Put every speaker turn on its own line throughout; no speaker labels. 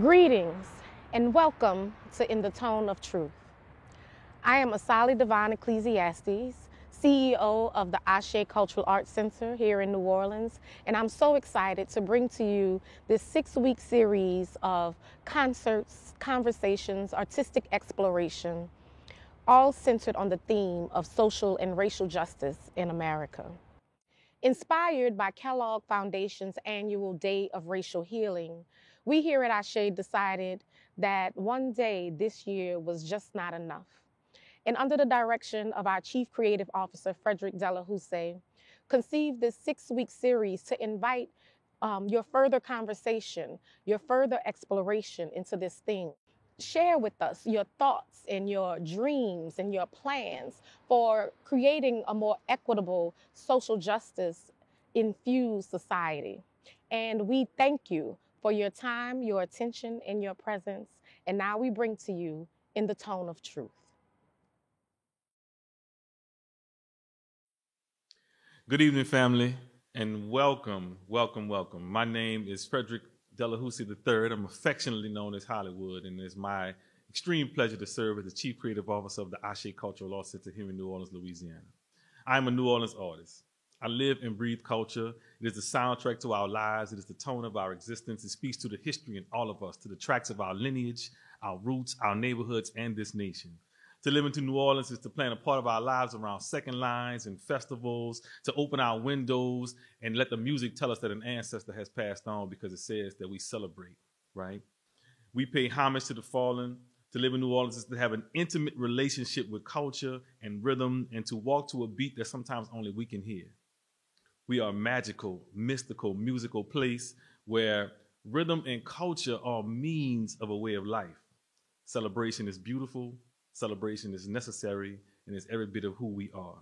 Greetings and welcome to In the Tone of Truth. I am Asali Devon Ecclesiastes, CEO of the Ashe Cultural Arts Center here in New Orleans, and I'm so excited to bring to you this 6-week series of concerts, conversations, artistic exploration, all centered on the theme of social and racial justice in America. Inspired by Kellogg Foundation's annual Day of Racial Healing, we here at Ashe decided that one day this year was just not enough. And under the direction of our Chief Creative Officer, Frederick Delahousse, conceived this 6-week series to invite your further conversation, your further exploration into this theme. Share with us your thoughts and your dreams and your plans for creating a more equitable social justice infused society. And we thank you for your time, your attention, and your presence. And now we bring to you In the Tone of Truth.
Good evening, family, and welcome. My name is Frederick Delahousse III. I'm affectionately known as Hollywood, and it's my extreme pleasure to serve as the Chief Creative Officer of the Ashe Cultural Arts Center here in New Orleans, Louisiana. I'm a New Orleans artist. I live and breathe culture. It is the soundtrack to our lives. It is the tone of our existence. It speaks to the history in all of us, to the tracks of our lineage, our roots, our neighborhoods, and this nation. To live into New Orleans is to plan a part of our lives around second lines and festivals, to open our windows and let the music tell us that an ancestor has passed on because it says that we celebrate, right? We pay homage to the fallen. To live in New Orleans is to have an intimate relationship with culture and rhythm and to walk to a beat that sometimes only we can hear. We are a magical, mystical, musical place where rhythm and culture are means of a way of life. Celebration is beautiful. Celebration is necessary and is every bit of who we are.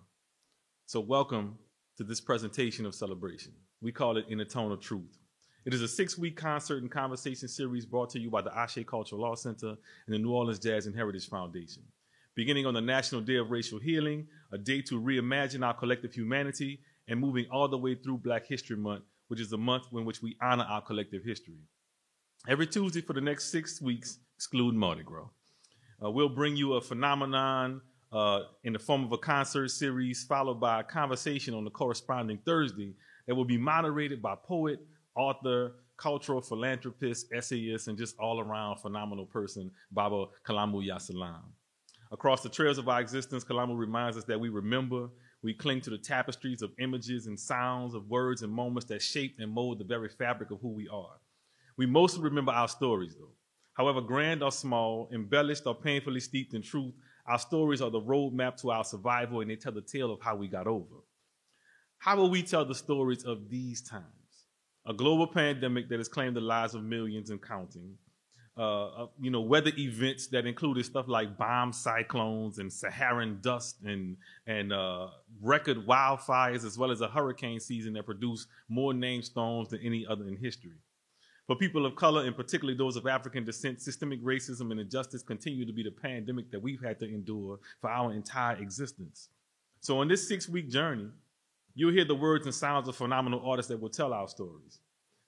So welcome to this presentation of celebration. We call it In the Tone of Truth. It is a 6-week concert and conversation series brought to you by the Ashe Cultural Arts Center and the New Orleans Jazz and Heritage Foundation. Beginning on the National Day of Racial Healing, a day to reimagine our collective humanity, and moving all the way through Black History Month, which is a month in which we honor our collective history. Every Tuesday for the next 6 weeks, exclude Mardi Gras. We'll bring you a phenomenon in the form of a concert series, followed by a conversation on the corresponding Thursday that will be moderated by poet, author, cultural philanthropist, essayist, and just all-around phenomenal person, Baba Kalamu Yasalam. Across the trails of our existence, Kalamu reminds us that we remember, we cling to the tapestries of images and sounds, of words and moments that shape and mold the very fabric of who we are. We mostly remember our stories, though. However grand or small, embellished or painfully steeped in truth, our stories are the roadmap to our survival, and they tell the tale of how we got over. How will we tell the stories of these times? A global pandemic that has claimed the lives of millions and counting. Weather events that included stuff like bomb cyclones and Saharan dust and record wildfires, as well as a hurricane season that produced more named storms than any other in history. For people of color, and particularly those of African descent, systemic racism and injustice continue to be the pandemic that we've had to endure for our entire existence. So on this 6-week journey, you'll hear the words and sounds of phenomenal artists that will tell our stories,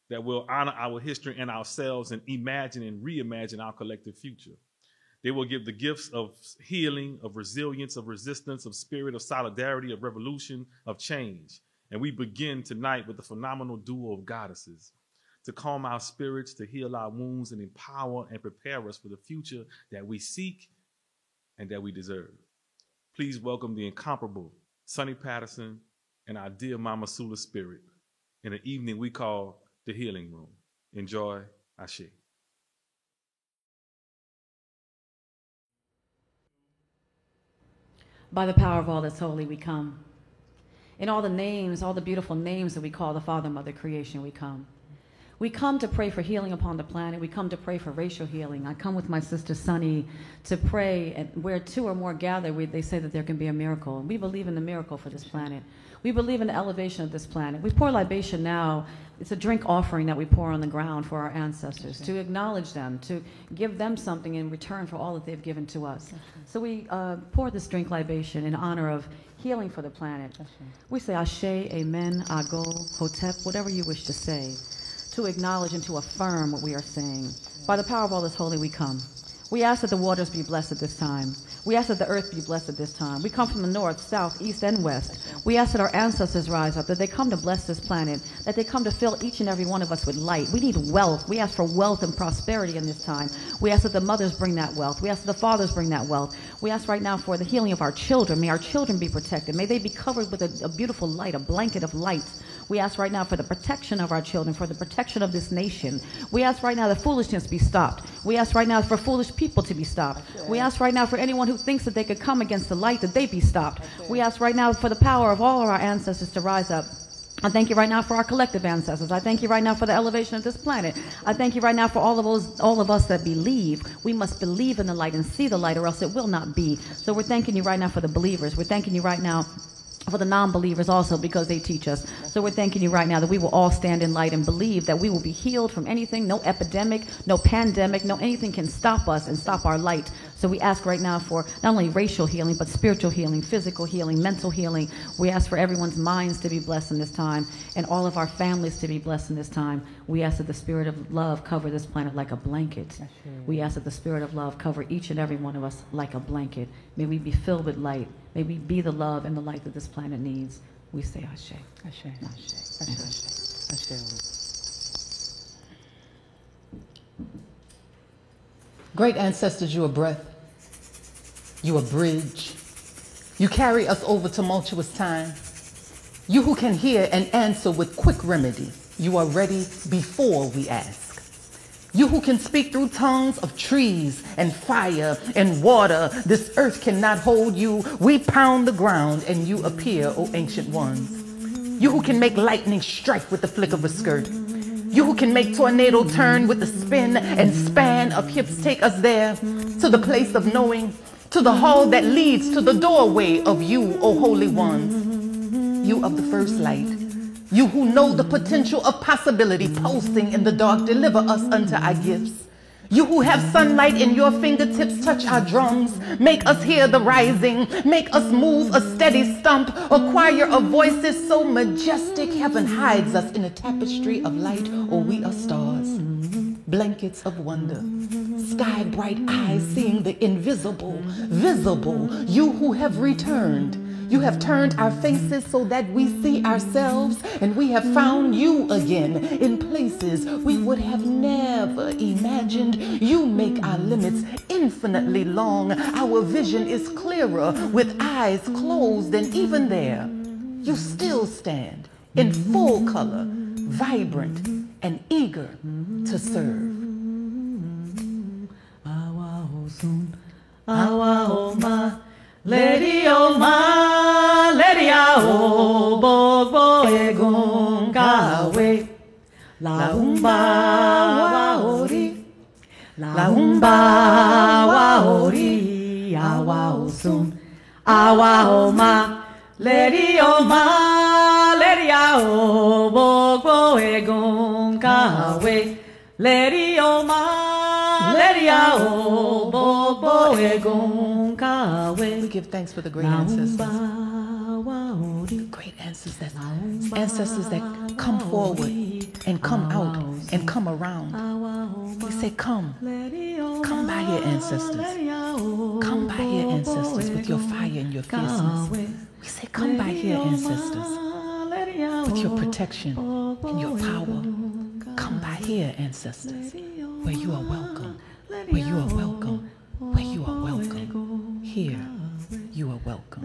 that will honor our history and ourselves and imagine and reimagine our collective future. They will give the gifts of healing, of resilience, of resistance, of spirit, of solidarity, of revolution, of change. And we begin tonight with the phenomenal duo of goddesses, to calm our spirits, to heal our wounds, and empower and prepare us for the future that we seek and that we deserve. Please welcome the incomparable Sonny Patterson and our dear Mama Sula Spirit in an evening we call The Healing Room. Enjoy. Ashe.
By the power of all that's holy, we come. In all the names, all the beautiful names that we call the Father, Mother, Creation, we come. We come to pray for healing upon the planet. We come to pray for racial healing. I come with my sister Sunny to pray, and where 2 or more gather, they say that there can be a miracle. And we believe in the miracle for this planet. We believe in the elevation of this planet. We pour libation now. It's a drink offering that we pour on the ground for our ancestors, to acknowledge them, to give them something in return for all that they've given to us. So we pour this drink libation in honor of healing for the planet. We say Ashe, Amen, Ago, Hotep, whatever you wish to say, to acknowledge and to affirm what we are saying. By the power of all that's holy, we come. We ask that the waters be blessed at this time. We ask that the earth be blessed at this time. We come from the north, south, east, and west. We ask that our ancestors rise up, that they come to bless this planet, that they come to fill each and every one of us with light. We need wealth. We ask for wealth and prosperity in this time. We ask that the mothers bring that wealth. We ask that the fathers bring that wealth. We ask right now for the healing of our children. May our children be protected. May they be covered with a beautiful light, a blanket of light. We ask right now for the protection of our children, for the protection of this nation. We ask right now that foolishness be stopped. We ask right now for foolish people to be stopped. We ask right now for anyone who thinks that they could come against the light, that they be stopped. We ask right now for the power of all of our ancestors to rise up. I thank you right now for our collective ancestors. I thank you right now for the elevation of this planet. I thank you right now for all of us that believe. We must believe in the light and see the light, or else it will not be. So we're thanking you right now for the believers. We're thanking you right now for the non-believers also, because they teach us. So we're thanking you right now that we will all stand in light and believe that we will be healed from anything. No epidemic, no pandemic, no anything can stop us and stop our light. So we ask right now for not only racial healing, but spiritual healing, physical healing, mental healing. We ask for everyone's minds to be blessed in this time, and all of our families to be blessed in this time. We ask that the spirit of love cover this planet like a blanket. We ask that the spirit of love cover each and every one of us like a blanket. May we be filled with light. May we be the love and the light that this planet needs. We say Ashe.
Ashe. Ashe. Ashe. Ashe. Great ancestors, you are breath. You are bridge. You carry us over tumultuous time. You who can hear and answer with quick remedy. You are ready before we ask. You who can speak through tongues of trees and fire and water. This earth cannot hold you. We pound the ground and you appear, O ancient ones. You who can make lightning strike with the flick of a skirt. You who can make tornado turn with the spin and span of hips. Take us there to the place of knowing, to the hall that leads to the doorway of you, O holy ones. You of the first light. You who know the potential of possibility pulsing in the dark, deliver us unto our gifts. You who have sunlight in your fingertips, touch our drums, make us hear the rising, make us move a steady stump, a choir of voices so majestic, heaven hides us in a tapestry of light, or we are stars, blankets of wonder, sky bright eyes seeing the invisible, visible. You who have returned. You have turned our faces so that we see ourselves, and we have found you again in places we would have never imagined. You make our limits infinitely long. Our vision is clearer with eyes closed, and even there, you still stand in full color, vibrant and eager to serve.
Lady Oma, Lady Ao, Bobo Egon Gawe, La Umba Waori, La Umba Waori, Awa Osun, Awa Oma, Lady Oma, Lady Ao, Bobo Egon Gawe, Lady Oma, Lady Ao, Bobo Egon.
We give thanks for the great ancestors. Great ancestors that come forward and come out and come around. We say, come by here, ancestors. Come by here, ancestors, with your fire and your fierceness. We say, come by here, ancestors, with your protection and your power. Come by here, ancestors, where you are welcome, where you are welcome, where you are welcome. Here, you are welcome.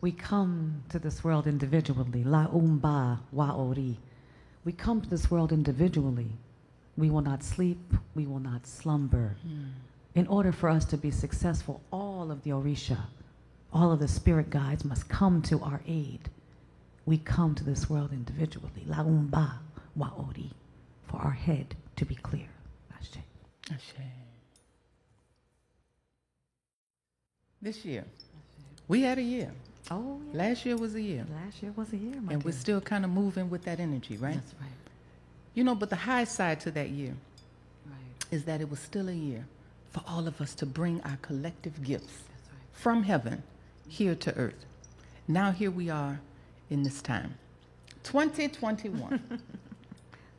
We come to this world individually. La umba wa ori. We come to this world individually. We will not sleep. We will not slumber. In order for us to be successful, all of the Orisha, all of the spirit guides must come to our aid. We come to this world individually. La umba wa ori. For our head to be clear. Ashe.
Ashe. This year, we had a year.
Oh, yeah.
Last year was a year.
Last year was a year, my
And we're
dear.
still kind of moving with that energy, right?
That's right.
You know, but the high side to that year
Right.
is that it was still a year for all of us to bring our collective gifts
That's right.
from heaven here to earth. Now here we are in this time. 2021.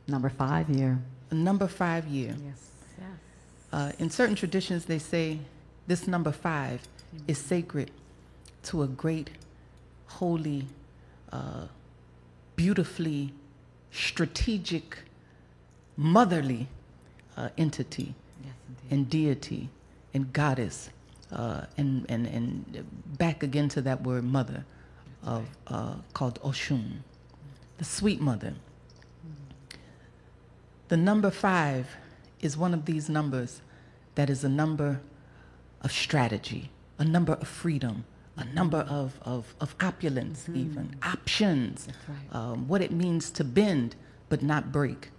Number 5 year.
Number 5 year.
Yes, yes.
In certain traditions, they say this number 5 is sacred to a great, holy, beautifully strategic, motherly entity,
Yes, indeed.
and deity and goddess, and back again to that word mother, of called Oshun, the sweet mother. The number 5 is one of these numbers that is a number of strategy, a number of freedom, a number of opulence, even options,
That's right.
what it means to bend but not break,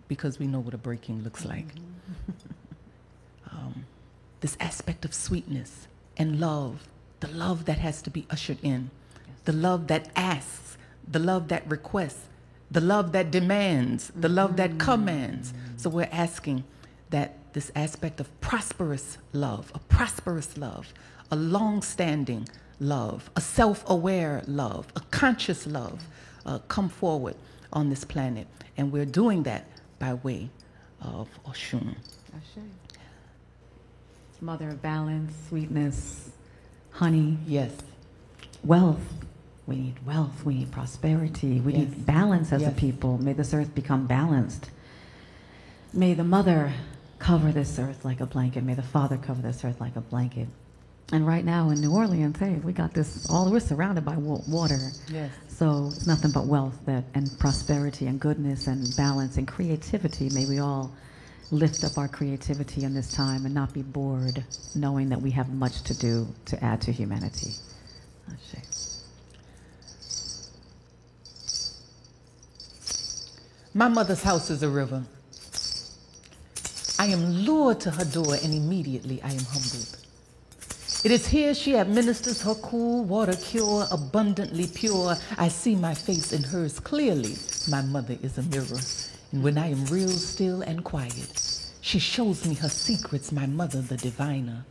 because we know what a breaking looks like. This aspect of sweetness and love, the love that has to be ushered in, the love that asks, the love that requests, the love that demands, the love that commands. So we're asking that this aspect of prosperous love, a long-standing love, a self-aware love, a conscious love, come forward on this planet. And we're doing that by way of Oshun.
Ashe. Mother of balance, sweetness, honey,
Yes.
wealth. We need wealth. We need prosperity. We
Yes.
need balance as a
Yes.
people. May this earth become balanced. May the mother cover this earth like a blanket. May the father cover this earth like a blanket. And right now in New Orleans, hey, we got this, we're surrounded by water.
Yes.
So it's nothing but wealth and prosperity and goodness and balance and creativity. May we all lift up our creativity in this time and not be bored, knowing that we have much to do to add to humanity. Ashe.
My mother's house is a river. I am lured to her door, and immediately I am humbled. It is here she administers her cool water cure, abundantly pure. I see my face in hers clearly. My mother is a mirror. And when I am real still and quiet, she shows me her secrets, my mother, the diviner,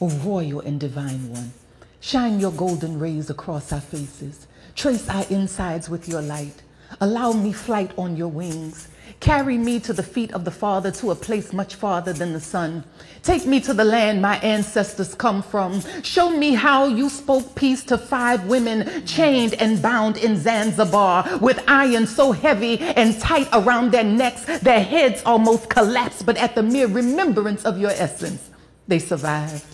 O royal and divine one. Shine your golden rays across our faces. Trace our insides with your light. Allow me flight on your wings. Carry me to the feet of the Father, to a place much farther than the sun. Take me to the land my ancestors come from. Show me how you spoke peace to 5 women chained and bound in Zanzibar with iron so heavy and tight around their necks, their heads almost collapsed, but at the mere remembrance of your essence, they survived.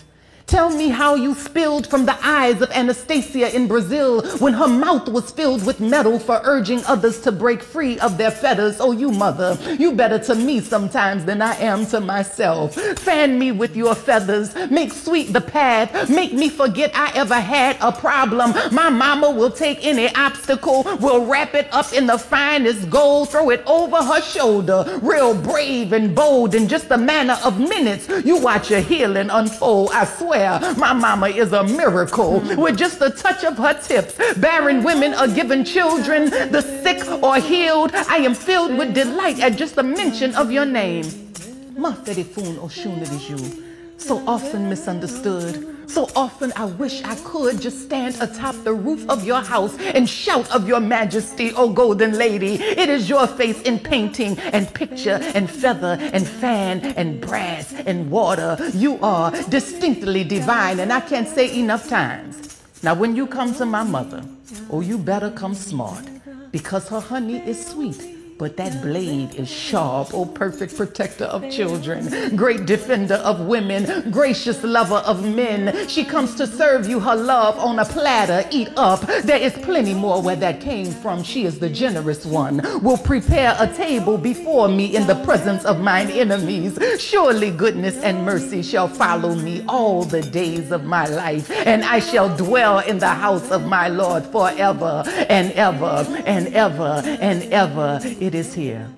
Tell me how you spilled from the eyes of Anastasia in Brazil when her mouth was filled with metal for urging others to break free of their fetters. Oh, you mother, you better to me sometimes than I am to myself. Fan me with your feathers, make sweet the path, make me forget I ever had a problem. My mama will take any obstacle, will wrap it up in the finest gold, throw it over her shoulder, real brave and bold. In just a matter of minutes, you watch your healing unfold. I swear my mama is a miracle. With just a touch of her tips, barren women are given children, the sick are healed. I am filled with delight at just the mention of your name. Maferifun Oshun, it is you. So often misunderstood. So often I wish I could just stand atop the roof of your house and shout of your majesty, O golden lady. It is your face in painting and picture and feather and fan and brass and water. You are distinctly divine, and I can't say enough times. Now when you come to my mother, oh, you better come smart, because her honey is sweet, but that blade is sharp. Oh, perfect protector of children, great defender of women, gracious lover of men. She comes to serve you her love on a platter. Eat up. There is plenty more where that came from. She is the generous one. Will prepare a table before me in the presence of mine enemies. Surely goodness and mercy shall follow me all the days of my life, and I shall dwell in the house of my Lord forever and ever and ever and ever. It is here.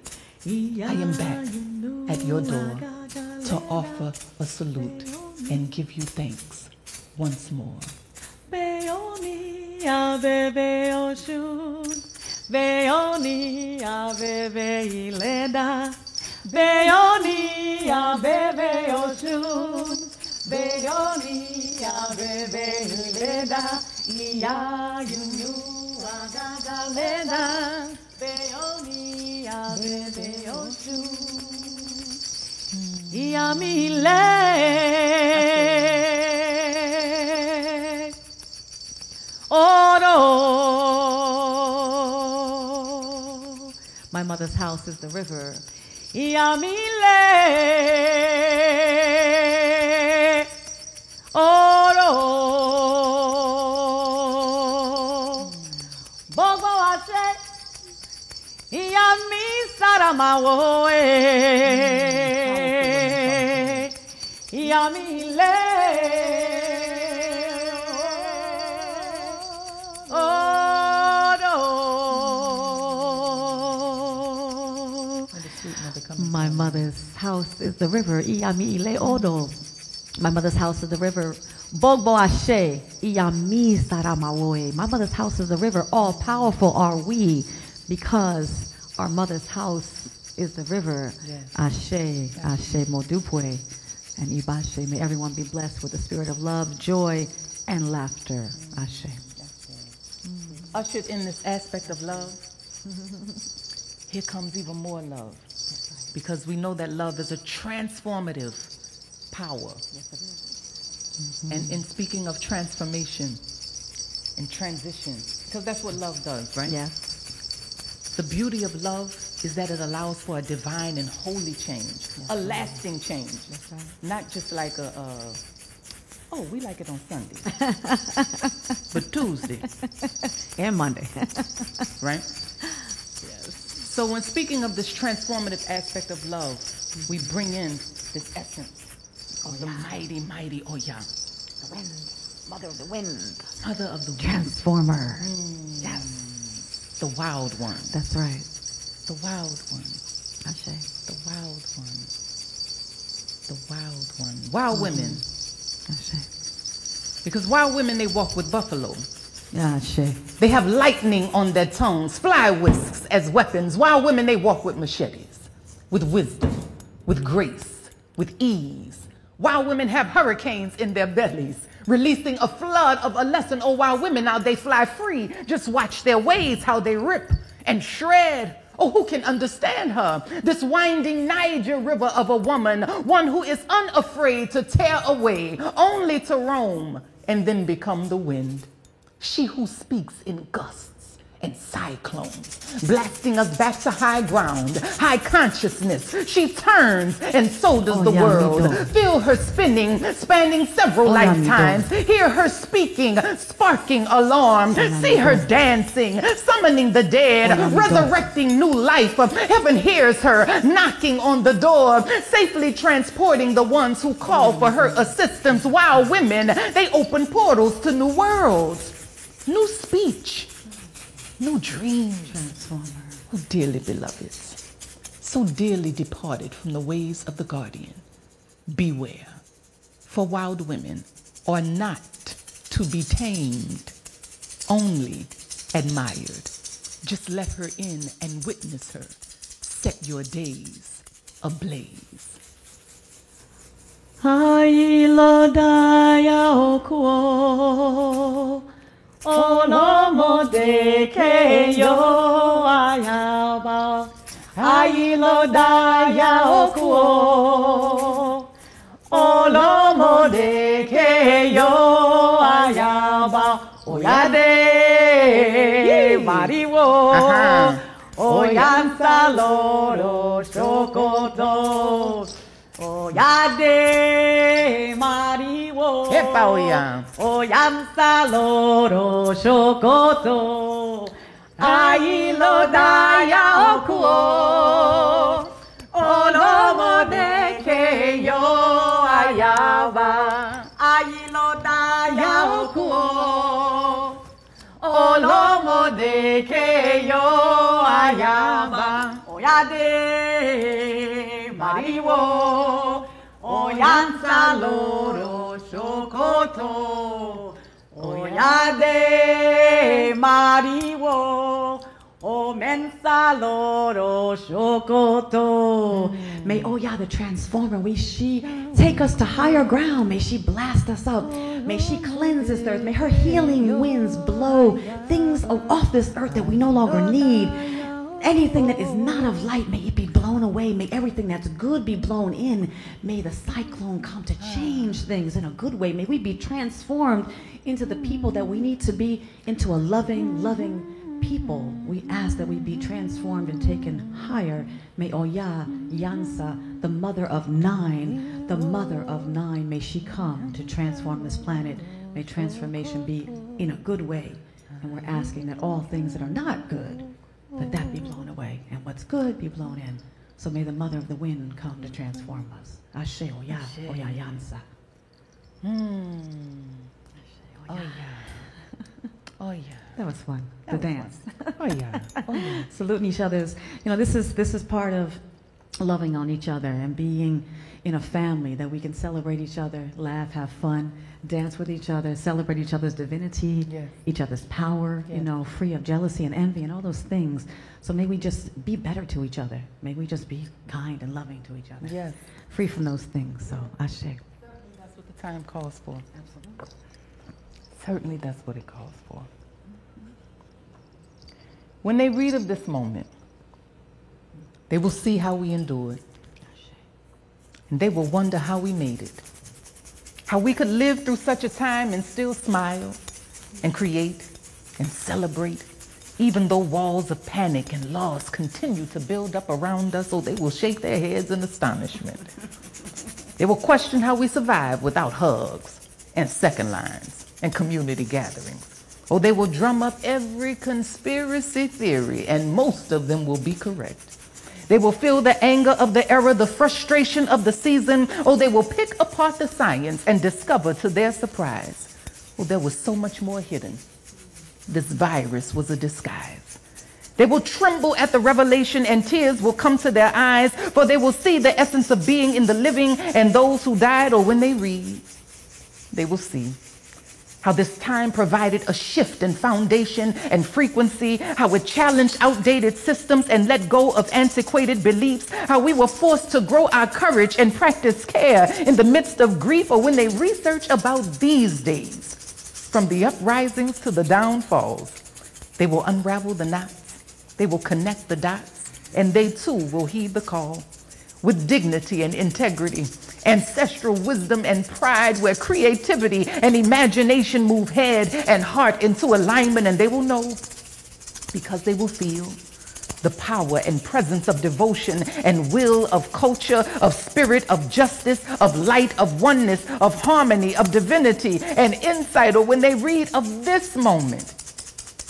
I am back at your door to offer a salute and give you thanks once more.
Beoni abebe Oshun, Beoni abebe Ileda, Beoni abebe Oshun, Beoni abebe Ileda, Iya Yunu My mother's house is the river. My mother's house is the river. Iyami odo. My mother's house is the river. Bogbo ashe. Iyami saramawoe. My mother's house is the river. All powerful are we, because our mother's house is the river. Yes. Ashe, ashe modupwe, and ibashe. May everyone be blessed with the spirit of love, joy, and laughter. Ashe.
Ushered in this aspect of love, here comes even more love. Because we know that love is a transformative power. Yes, it is. And in speaking of transformation and transition, because that's what love does, right?
Yes.
The beauty of love is that it allows for a divine and holy change, a lasting change. That's right. Not just like oh, we like it on Sunday, but Tuesday.
And Monday.
Right? So when speaking of this transformative aspect of love, we bring in this essence of the mighty, mighty Oya.
The wind. Mother of the wind.
Mother of the wind.
Transformer.
Yes. The wild one.
That's right.
The wild one.
Ashe.
The wild one. The wild one. Wild women.
Ashe.
Because wild women, they walk with buffalo.
Ashe.
They have lightning on their tongues, fly whisks as weapons. Wild women, they walk with machetes, with wisdom, with grace, with ease. Wild women have hurricanes in their bellies, releasing a flood of a lesson. Oh, wild women, now they fly free. Just watch their ways, how they rip and shred. Oh, who can understand her? This winding Niger river of a woman, one who is unafraid to tear away, only to roam and then become the wind. She who speaks in gusts and cyclones, blasting us back to high ground, high consciousness. She turns and so does the world. Feel her spinning, spanning several lifetimes. Hear her speaking, sparking alarm. See her dancing, summoning the dead, resurrecting new life. Heaven hears her, knocking on the door, safely transporting the ones who call for her assistance. Wild women, they open portals to new worlds, new speech, new dreams.
Transformer.
Oh, dearly beloved, so dearly departed from the ways of the guardian, beware, for wild women are not to be tamed, only admired. Just let her in and witness her. Set your days ablaze.
Ailodaya okuo. Olomode keyo ayaba. Ailodaya okuo. Olomode keyo ayaba. Oyade mariwo. Oyansa loro shokoto. Oyade mariwo.
Epa oya.
Oyamsa loro shokoto. Ailodaya okuo. Olomode keyo ayaba. Ailodaya okuo. Olomode keyo ayaba. Oyade mariwo. Oyansa loro shokoto. Oyade mariwo. O mensa loro shokoto. May Oya, the transformer, may she take us to higher ground. May she blast us up. May she cleanse this earth. May her healing winds blow things off this earth that we no longer need. Anything that is not of light, may it be blown away. May everything that's good be blown in. May the cyclone come to change things in a good way. May we be transformed into the people that we need to be, into a loving, loving people. We ask that we be transformed and taken higher. May Oya Yansa, the mother of nine, may she come to transform this planet. May transformation be in a good way. And we're asking that all things that are not good, that be blown away, and what's good be blown in. So may the mother of the wind come to transform us. Ashe Oya, Oya Yansa.
Oh yeah. Oh yeah.
That was fun. The dance.
Oh yeah. Oh yeah.
Saluting each other's. This is part of loving on each other and being in a family, that we can celebrate each other, laugh, have fun, dance with each other, celebrate each other's divinity,
Yes.
each other's power,
Yes.
Free of jealousy and envy and all those things. So may we just be better to each other. May we just be kind and loving to each other.
Yes.
Free from those things. So Ashe.
That's what the time calls for.
Absolutely.
Certainly that's what it calls for. When they read of this moment, they will see how we endured. And they will wonder how we made it. How we could live through such a time and still smile and create and celebrate, even though walls of panic and loss continue to build up around us. So they will shake their heads in astonishment. They will question how we survive without hugs and second lines and community gatherings. Or they will drum up every conspiracy theory, and most of them will be correct. They will feel the anger of the era, the frustration of the season. Oh, they will pick apart the science and discover to their surprise, oh, there was so much more hidden. This virus was a disguise. They will tremble at the revelation, and tears will come to their eyes, for they will see the essence of being in the living and those who died. Or when they read, they will see how this time provided a shift in foundation and frequency, how it challenged outdated systems and let go of antiquated beliefs, how we were forced to grow our courage and practice care in the midst of grief. Or when they research about these days, from the uprisings to the downfalls, they will unravel the knots, they will connect the dots, and they too will heed the call with dignity and integrity, ancestral wisdom and pride, where creativity and imagination move head and heart into alignment. And they will know, because they will feel the power and presence of devotion and will, of culture, of spirit, of justice, of light, of oneness, of harmony, of divinity and insight. Or when they read of this moment,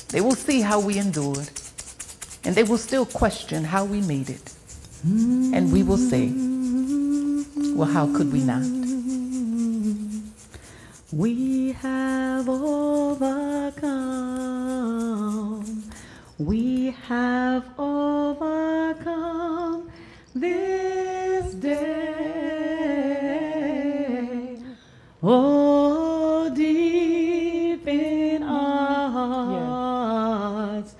they will see how we endured, and they will still question how we made it. And we will say, well, how could we not?
We have overcome. We have overcome this day. Oh, deep in our hearts,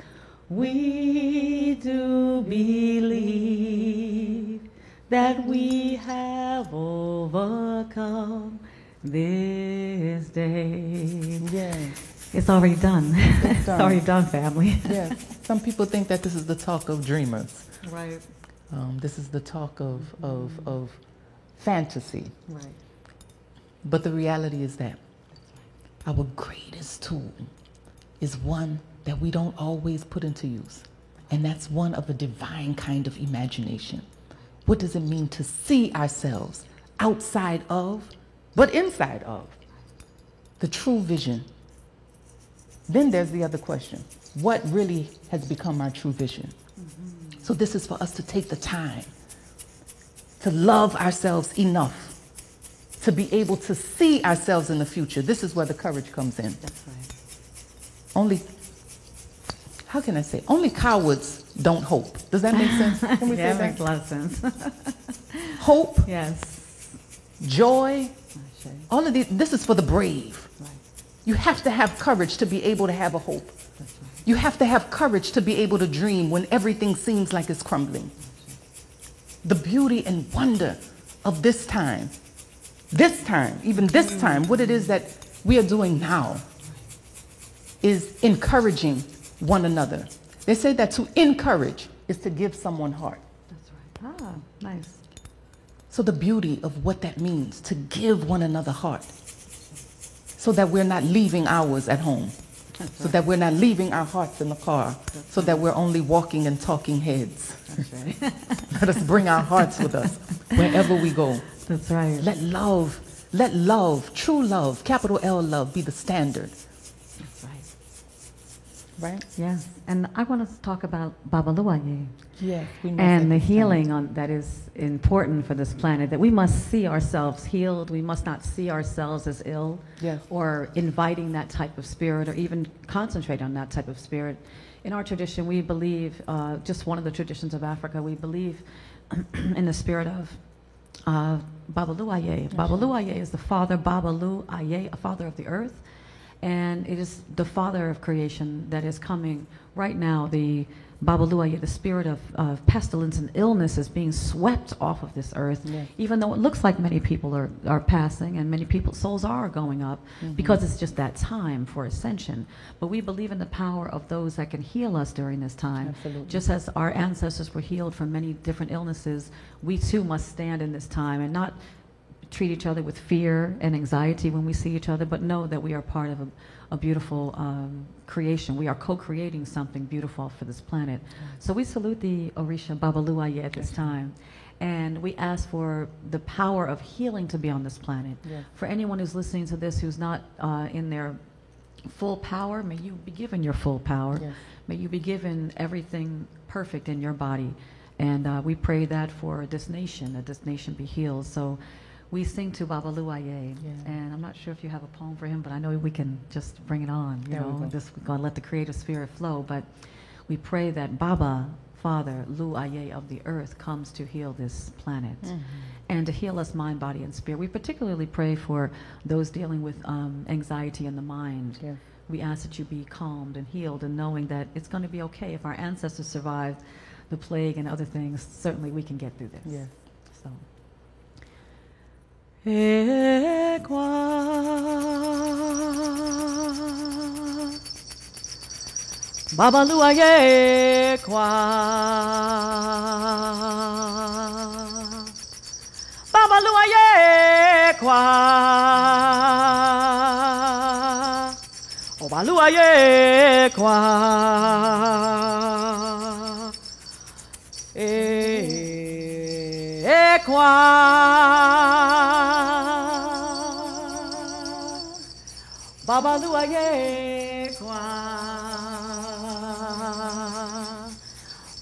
we do believe that we have overcome this day.
Yes.
It's already done.
It's
It's already done, family.
Yes. Some people think that this is the talk of dreamers.
Right.
This is the talk of fantasy.
Right.
But the reality is that our greatest tool is one that we don't always put into use. And that's one of a divine kind of imagination. What does it mean to see ourselves outside of, but inside of, the true vision? Then there's the other question. What really has become our true vision? So this is for us to take the time to love ourselves enough to be able to see ourselves in the future. This is where the courage comes in.
That's right.
Only, how can I say? Only cowards don't hope. Does that make sense? Can we
Yeah,
say
it makes
that?
a lot of sense.
Hope,
Yes.
joy,
Ashe.
all of these, this is for the brave.
Right.
You have to have courage to be able to have a hope.
That's right.
You have to have courage to be able to dream when everything seems like it's crumbling. the beauty and wonder of this time, even this time, what it is that we are doing now is encouraging one another. They say that to encourage is to give someone heart.
That's right. Ah, nice.
So the beauty of what that means, to give one another heart, so that we're not leaving ours at home, so that we're not leaving our hearts in the car, so that we're only walking and talking heads.
That's right.
Let us bring our hearts with us wherever we go.
That's right.
Let love, true love, capital L love, be the standard.
That's right.
Right?
Yes. And I want to talk about Baba Luaye.
Yes. We must
And the
understand.
healing that is important for this planet, that we must see ourselves healed. We must not see ourselves as ill,
Yes.
or inviting that type of spirit, or even concentrate on that type of spirit. In our tradition, we believe, just one of the traditions of Africa, we believe in the spirit of Baba Luaye. Baba Luaye is the father, Baba Luaye, a father of the earth. And it is the father of creation that is coming right now. The Baba Luaye, the spirit of pestilence and illness, is being swept off of this earth,
Yes.
even though it looks like many people are passing and many people's souls are going up, because it's just that time for ascension. But we believe in the power of those that can heal us during this time.
Absolutely.
Just as our ancestors were healed from many different illnesses, we too must stand in this time and not treat each other with fear and anxiety when we see each other, but know that we are part of a beautiful creation. We are co-creating something beautiful for this planet. So we salute the Orisha Baba Luaye at this time. And we ask for the power of healing to be on this planet.
Yes.
For anyone who's listening to this who's not in their full power, may you be given your full power.
Yes.
May you be given everything perfect in your body. And we pray that for this nation, that this nation be healed. So we sing to Baba Luaye, and I'm not sure if you have a poem for him, but I know we can just bring it on. You
There we
know,
go.
just gonna let the creative spirit flow. But we pray that Baba, Father Luaye of the earth, comes to heal this planet and to heal us mind, body, and spirit. We particularly pray for those dealing with anxiety in the mind.
Yes.
We ask that you be calmed and healed, and knowing that it's going to be okay. If our ancestors survived the plague and other things, certainly we can get through this.
Yes.
So. Baba Luaye kwa, Baba Luaye kwa, Baba Luaye kwa, kwa. Baba Luaye kwa,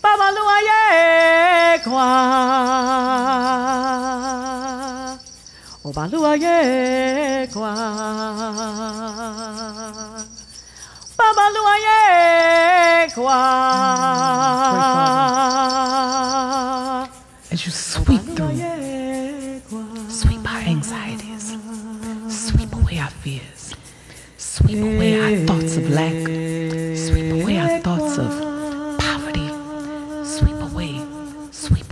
Baba Luaye kwa, Baba Luaye kwa, Baba Luaye kwa.
As you sweep through, sweep our anxieties, sweep away our fears, sweep away our thoughts of lack, sweep away our thoughts of poverty, sweep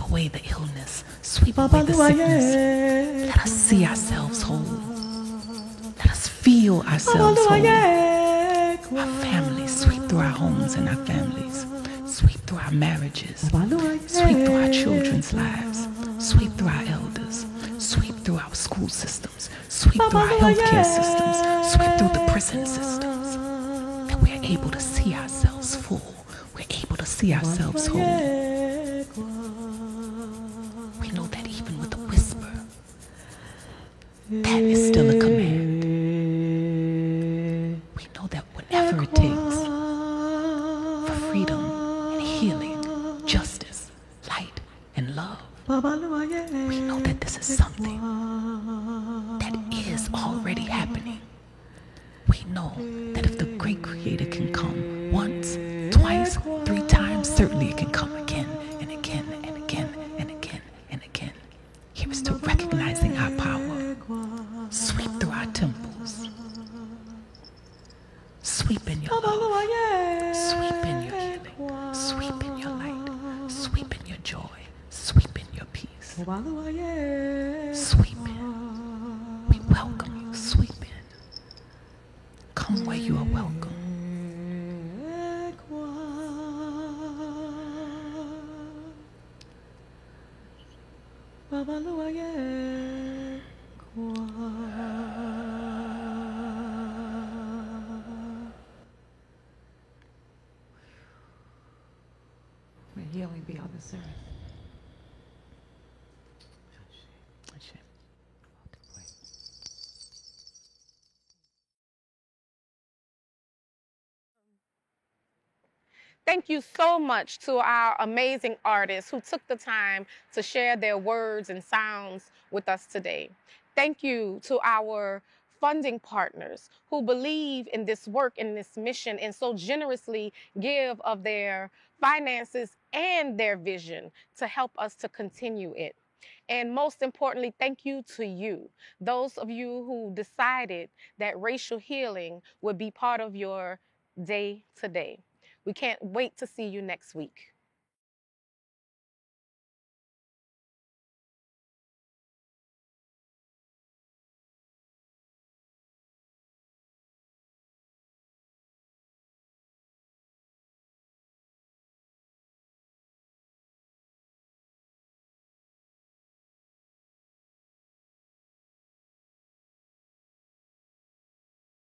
away the illness, sweep away the sickness. Let us see ourselves whole. Let us feel ourselves whole. Our families, sweep through our homes and our families, sweep through our marriages, sweep through our children's lives, sweep through our elders, sweep through our school systems, sweep through our healthcare systems, sweep through the prison systems, that we're able to see ourselves full, we're able to see ourselves whole. We know that even with a whisper, that is still a command. We know that whatever it takes for freedom and healing, justice, light, and love, we know that this is something that is already happening. We know that if the great creator can come once, twice, 3 times, certainly it can come again and again and again and again and again. Here is to recognizing our power. Sweep through our temples. Sweep in your love. Sweep in your healing. Sweep in your light. Sweep in your joy. Sweep in your peace. Sweep in. We welcome you. Sweep in. Come where you are welcome.
May healing be on this earth.
Thank you so much to our amazing artists who took the time to share their words and sounds with us today. Thank you to our funding partners who believe in this work and this mission and so generously give of their finances and their vision to help us to continue it. And most importantly, thank you to you, those of you who decided that racial healing would be part of your day to day. We can't wait to see you next week.